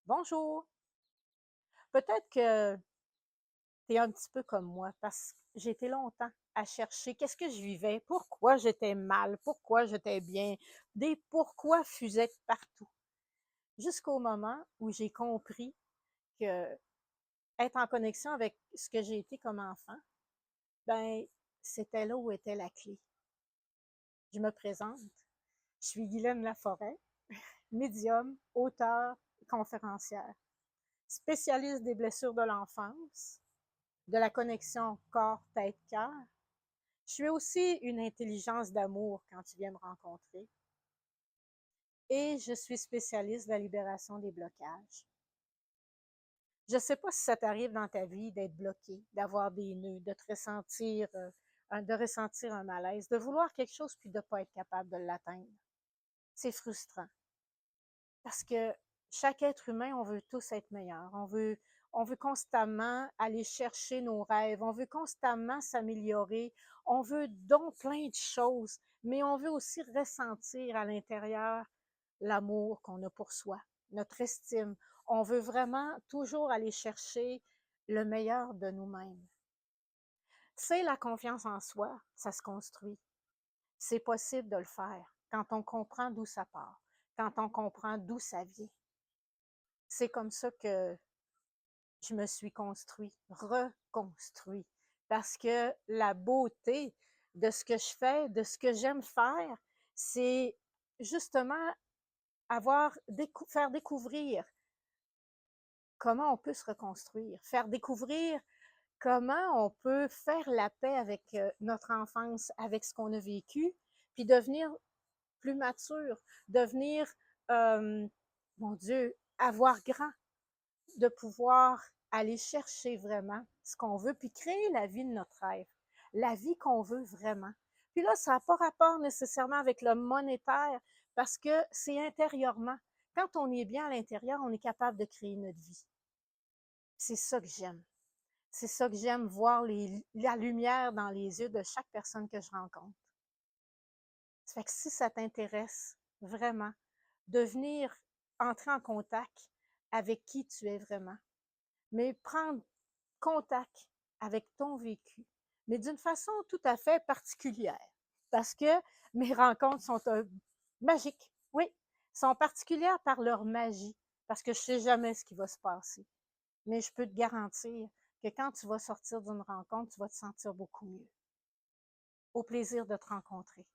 Bonjour. Peut-être que tu es un petit peu comme moi parce que j'ai été longtemps à chercher qu'est-ce que je vivais, pourquoi j'étais mal, pourquoi j'étais bien, des pourquoi fusaient partout. Jusqu'au moment où j'ai compris que être en connexion avec ce que j'ai été comme enfant, ben, c'était là où était la clé. Je me présente, je suis Guylaine Laforêt, médium, auteure, conférencière, spécialiste des blessures de l'enfance, de la connexion corps-tête-cœur. Je suis aussi une intelligence d'amour quand tu viens me rencontrer. Et je suis spécialiste de la libération des blocages. Je ne sais pas si ça t'arrive dans ta vie d'être bloqué, d'avoir des nœuds, de ressentir un malaise, de vouloir quelque chose puis de ne pas être capable de l'atteindre. C'est frustrant. Parce que chaque être humain, on veut tous être meilleur. On veut constamment aller chercher nos rêves. On veut constamment s'améliorer. On veut donc plein de choses. Mais on veut aussi ressentir à l'intérieur l'amour qu'on a pour soi, notre estime. On veut vraiment toujours aller chercher le meilleur de nous-mêmes. C'est la confiance en soi, ça se construit. C'est possible de le faire quand on comprend d'où ça part, quand on comprend d'où ça vient. C'est comme ça que je me suis construit, reconstruit. Parce que la beauté de ce que je fais, de ce que j'aime faire, c'est justement faire découvrir comment on peut se reconstruire, faire découvrir comment on peut faire la paix avec notre enfance, avec ce qu'on a vécu, puis devenir plus mature, devenir, euh, mon Dieu, avoir grand, de pouvoir aller chercher vraiment ce qu'on veut, puis créer la vie de notre rêve, la vie qu'on veut vraiment. Puis là, ça n'a pas rapport nécessairement avec le monétaire, parce que c'est intérieurement. Quand on est bien à l'intérieur, on est capable de créer notre vie. C'est ça que j'aime. C'est ça que j'aime, voir la lumière dans les yeux de chaque personne que je rencontre. Ça fait que si ça t'intéresse vraiment, de venir entrer en contact avec qui tu es vraiment, mais prendre contact avec ton vécu, mais d'une façon tout à fait particulière. Parce que mes rencontres sont magiques, oui, sont particulières par leur magie, parce que je ne sais jamais ce qui va se passer. Mais je peux te garantir que quand tu vas sortir d'une rencontre, tu vas te sentir beaucoup mieux. Au plaisir de te rencontrer.